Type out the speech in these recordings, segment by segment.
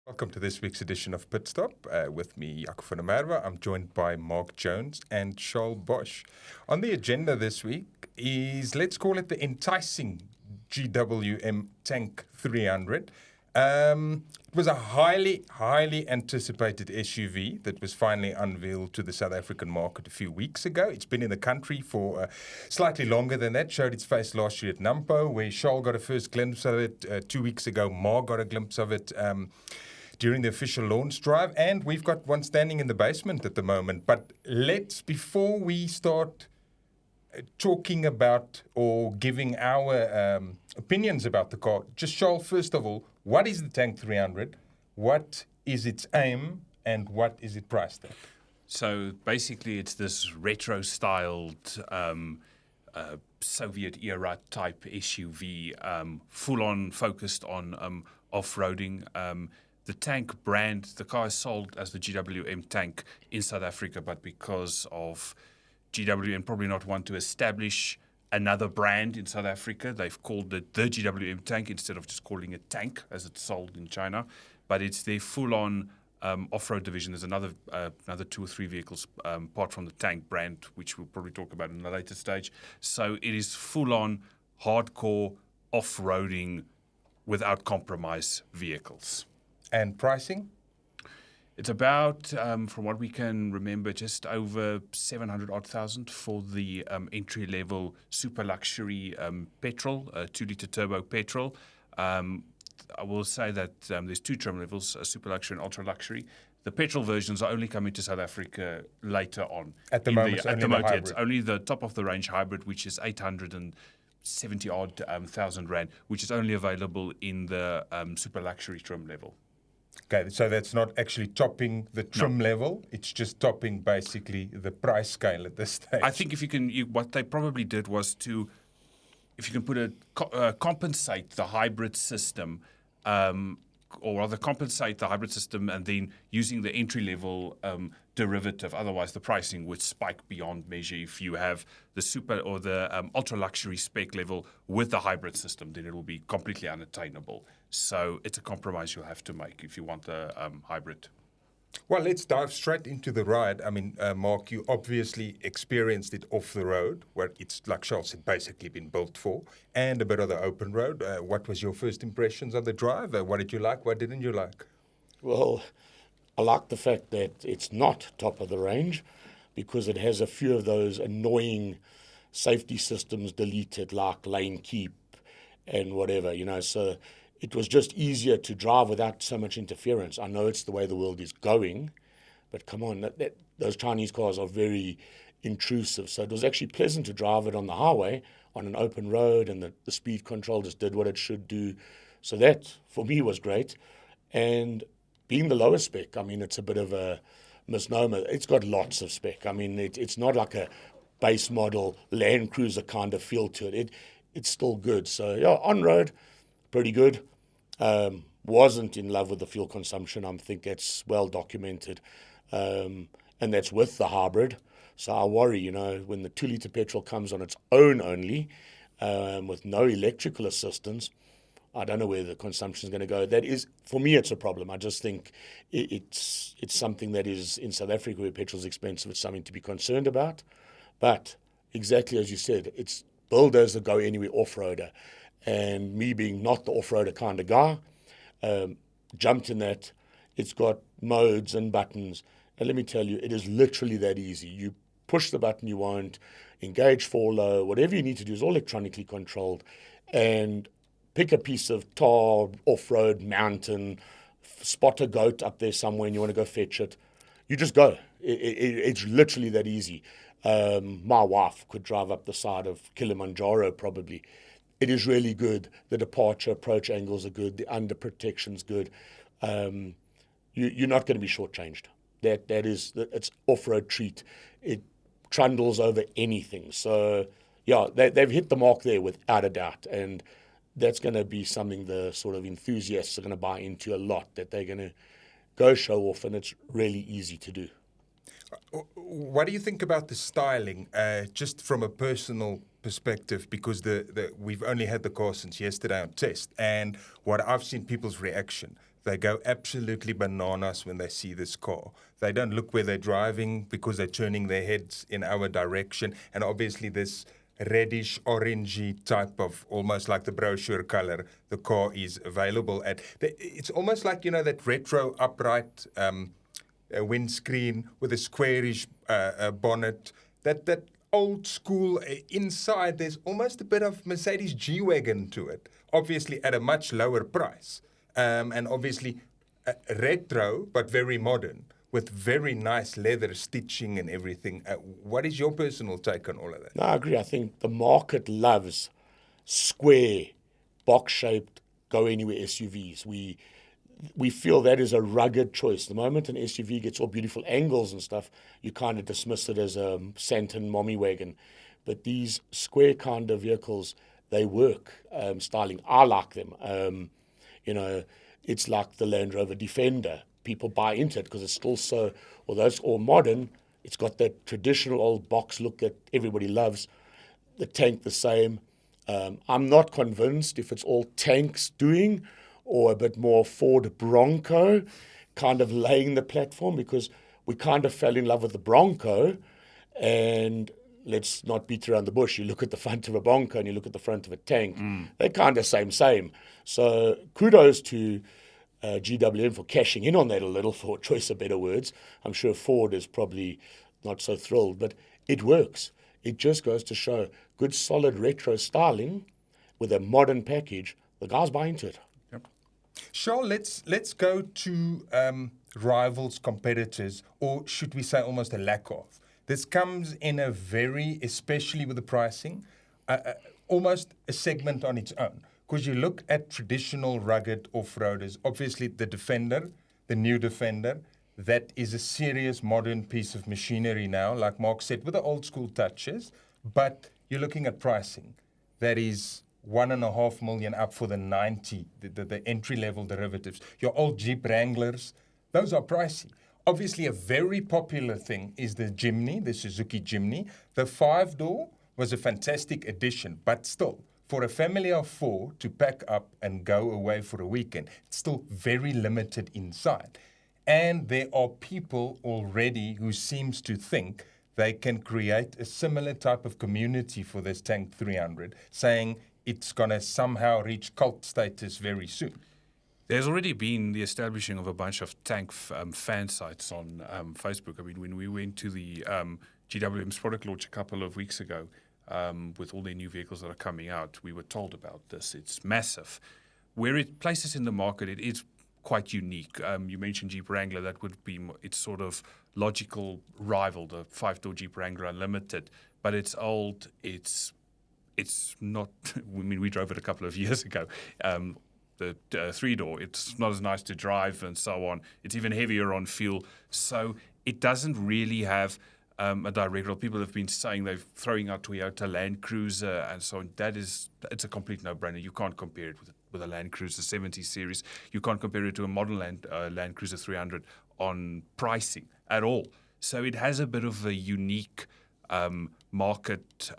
Welcome to this week's edition of Pitstop. With me, Jaco and Merwe. I'm joined by Mark Jones and Charl Bosch. On the agenda this week is, let's call it the enticing GWM Tank 300. It was a highly anticipated SUV that was finally unveiled to the South African market a few weeks ago. It's been in the country for slightly longer than that. Showed its face last year at Nampo, where Charl got a first glimpse of it. 2 weeks ago, Mark got a glimpse of it during the official launch drive, and we've got one standing in the basement at the moment. But before we start talking about or giving our opinions about the car, just Charl, first of all, what is the Tank 300? What is its aim, and what is it priced at? So basically, it's this retro-styled Soviet-era type SUV, full-on focused on off-roading. The Tank brand, the car is sold as the GWM Tank in South Africa, but because of GWM probably not want to establish another brand in South Africa, they've called it the GWM Tank instead of just calling it Tank as it's sold in China. But it's their full-on off-road division. There's another 2 or 3 vehicles apart from the Tank brand, which we'll probably talk about in a later stage. So it is full-on hardcore off-roading without compromise vehicles. And pricing? It's about, from what we can remember, just over 700,000 for the entry-level super luxury petrol, 2-litre turbo petrol. I will say that there's 2 trim levels, super luxury and ultra luxury. The petrol versions are only coming to South Africa later on. At the moment, it's only the top of the range hybrid, which is 870,000 rand, which is only available in the super luxury trim level. Okay, so that's not actually topping the trim level. It's just topping basically the price scale at this stage. I think if you can, what they probably did was if you can put compensate the hybrid system, or rather compensate the hybrid system and then using the entry level derivative. Otherwise, the pricing would spike beyond measure. If you have the super or the ultra luxury spec level with the hybrid system, then it will be completely unattainable. So it's a compromise you'll have to make if you want the hybrid. Well, let's dive straight into the ride. I mean, Mark, you obviously experienced it off the road, where it's, like Charl said, basically been built for, and a bit of the open road. What was your first impressions of the drive? What did you like? What didn't you like? Well, I like the fact that it's not top of the range because it has a few of those annoying safety systems deleted, like lane keep and whatever, so it was just easier to drive without so much interference. I know it's the way the world is going, but come on, those Chinese cars are very intrusive. So it was actually pleasant to drive it on the highway, on an open road, and the speed control just did what it should do. So that, for me, was great. And being the lowest spec, I mean, it's a bit of a misnomer. It's got lots of spec. I mean, it's not like a base model Land Cruiser kind of feel to it. It's still good. So, yeah, on-road, pretty good. Wasn't in love with the fuel consumption. I think that's well documented. And that's with the hybrid. So I worry, when the 2-litre petrol comes on its own only, with no electrical assistance, I don't know where the consumption is going to go. That is, for me, it's a problem. I just think it's something that is, in South Africa, where petrol is expensive, it's something to be concerned about. But exactly as you said, it's billed as a go-anywhere off-roader. And me being not the off-roader kind of guy, jumped in that. It's got modes and buttons. And let me tell you, it is literally that easy. You push the button you want, engage for low, whatever you need to do is all electronically controlled. And pick a piece of tar, off-road, mountain, spot a goat up there somewhere and you want to go fetch it. You just go. It's literally that easy. My wife could drive up the side of Kilimanjaro probably. It is really good. The departure approach angles are good. The under protection's good. You're not going to be shortchanged. It's off-road treat. It trundles over anything. So yeah, they've hit the mark there without a doubt, and that's going to be something the sort of enthusiasts are going to buy into a lot. That they're going to go show off, and it's really easy to do. What do you think about the styling, just from a personal perspective, because we've only had the car since yesterday on test, and what I've seen people's reaction, they go absolutely bananas when they see this car. They don't look where they're driving because they're turning their heads in our direction, and obviously this reddish, orangey type of, almost like the brochure color, the car is available at. It's almost like, that retro upright windscreen with a squarish bonnet. That old school inside, there's almost a bit of Mercedes G-Wagon to it, obviously at a much lower price. And obviously retro, but very modern, with very nice leather stitching and everything. What is your personal take on all of that? No, I agree. I think the market loves square, box-shaped, go-anywhere SUVs. We feel that is a rugged choice. The moment an SUV gets all beautiful angles and stuff, you kind of dismiss it as a Santon mommy wagon. But these square kind of vehicles, they work styling. I like them. It's like the Land Rover Defender. People buy into it because it's still so, although it's all modern, it's got that traditional old box look that everybody loves. The Tank the same. I'm not convinced if it's all Tanks doing or a bit more Ford Bronco kind of laying the platform, because we kind of fell in love with the Bronco, and let's not beat around the bush. You look at the front of a Bronco and you look at the front of a Tank. They're kind of same. So kudos to GWM for cashing in on that a little, for choice of better words. I'm sure Ford is probably not so thrilled, but it works. It just goes to show good, solid retro styling with a modern package. The guys buy into it. Yep. Charl, let's go to rivals, competitors, or should we say almost a lack of. This comes in a very, especially with the pricing, almost a segment on its own. Because you look at traditional rugged off-roaders, obviously the Defender, the new Defender, that is a serious modern piece of machinery now, like Mark said, with the old school touches. But you're looking at pricing. That is 1.5 million up for the 90, the entry-level derivatives. Your old Jeep Wranglers, those are pricey. Obviously, a very popular thing is the Jimny, the Suzuki Jimny. The 5-door was a fantastic addition, but still, for a family of 4 to pack up and go away for a weekend, it's still very limited inside. And there are people already who seems to think they can create a similar type of community for this Tank 300, saying it's going to somehow reach cult status very soon. There's already been the establishing of a bunch of Tank fan sites on Facebook. I mean, when we went to the GWM's product launch a couple of weeks ago, with all the new vehicles that are coming out, we were told about this. It's massive. Where it places in the market, it is quite unique. You mentioned Jeep Wrangler. That would be its sort of logical rival, the 5-door Jeep Wrangler Unlimited. But it's old. It's not. I mean, we drove it a couple of years ago. The 3-door. It's not as nice to drive and so on. It's even heavier on fuel. So it doesn't really have a direct role. People have been saying they're throwing out Toyota Land Cruiser and so on. It's a complete no-brainer. You can't compare it with a Land Cruiser 70 series. You can't compare it to a modern Land Cruiser 300 on pricing at all. So it has a bit of a unique market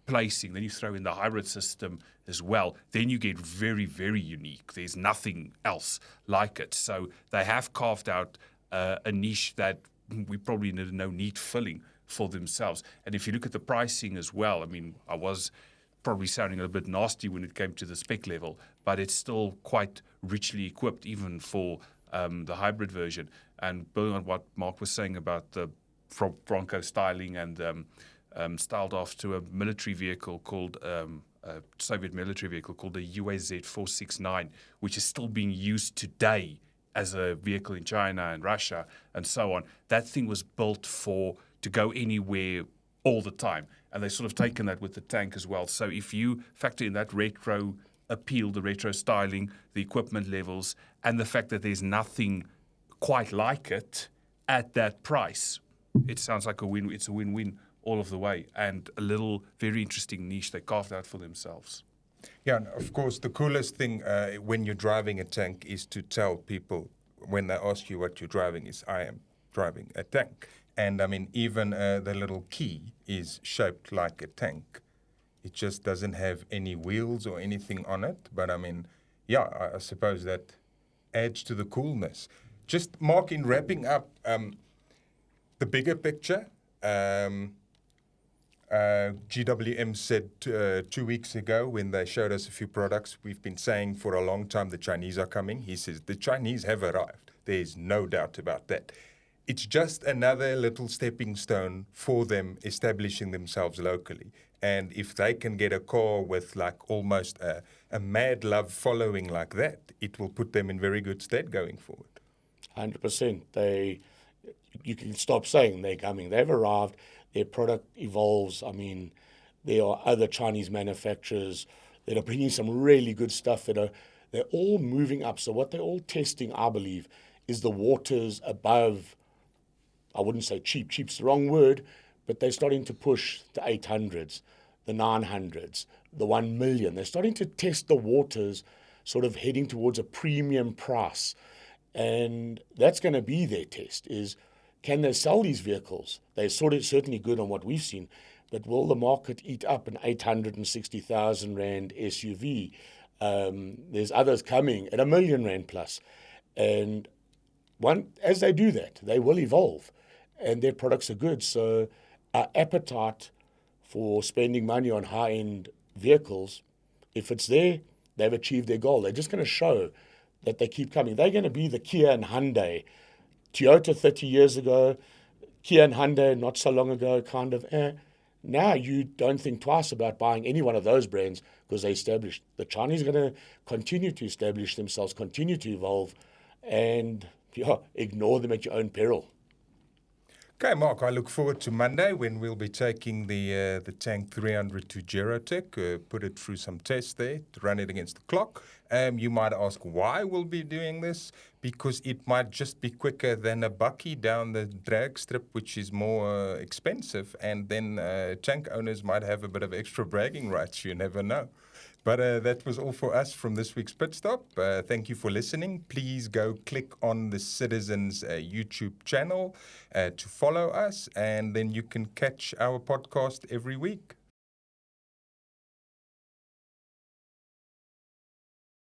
placing. Then you throw in the hybrid system as well. Then you get very, very unique. There's nothing else like it. So they have carved out a niche that we probably need no need filling for themselves. And if you look at the pricing as well, I mean, I was probably sounding a bit nasty when it came to the spec level, but it's still quite richly equipped even for the hybrid version. And building on what Mark was saying about the Bronco styling and styled after a military vehicle called Soviet military vehicle called the UAZ 469, which is still being used today as a vehicle in China and Russia and so on. That thing was built to go anywhere all the time. And they've sort of taken that with the Tank as well. So if you factor in that retro appeal, the retro styling, the equipment levels, and the fact that there's nothing quite like it at that price, it sounds like a win. It's a win-win all of the way, and a little very interesting niche they carved out for themselves. Yeah, and of course, the coolest thing when you're driving a Tank is to tell people when they ask you what you're driving is, I am driving a Tank. And I mean, even the little key is shaped like a tank. It just doesn't have any wheels or anything on it. But I mean, yeah, I suppose that adds to the coolness. Just, Mark, in wrapping up, the bigger picture, GWM said 2 weeks ago when they showed us a few products, we've been saying for a long time the Chinese are coming. He says the Chinese have arrived. There's no doubt about that. It's just another little stepping stone for them establishing themselves locally. And if they can get a car with like almost a mad love following like that, it will put them in very good stead going forward. 100%. You can stop saying they're coming. They've arrived. Their product evolves. I mean, there are other Chinese manufacturers that are bringing some really good stuff they're all moving up. So what they're all testing, I believe, is the waters above. I wouldn't say cheap. Cheap's the wrong word, but they're starting to push the 800s, the 900s, the 1 million. They're starting to test the waters, sort of heading towards a premium price. And that's going to be their test, is can they sell these vehicles? They're certainly good on what we've seen, but will the market eat up an 860,000 Rand SUV? There's others coming at R1 million plus. And as they do that, they will evolve, and their products are good. So our appetite for spending money on high-end vehicles, if it's there, they've achieved their goal. They're just going to show that they keep coming. They're going to be the Kia and Hyundai. Toyota 30 years ago, Kia and Hyundai not so long ago, kind of, Now you don't think twice about buying any one of those brands because they're established. The Chinese are going to continue to establish themselves, continue to evolve, and ignore them at your own peril. Okay, Mark, I look forward to Monday when we'll be taking the Tank 300 to Gerotech, put it through some tests there, to run it against the clock. You might ask why we'll be doing this, because it might just be quicker than a bucky down the drag strip, which is more expensive, and then tank owners might have a bit of extra bragging rights, you never know. But that was all for us from this week's Pit Stop. Thank you for listening. Please go click on the Citizens YouTube channel to follow us, and then you can catch our podcast every week.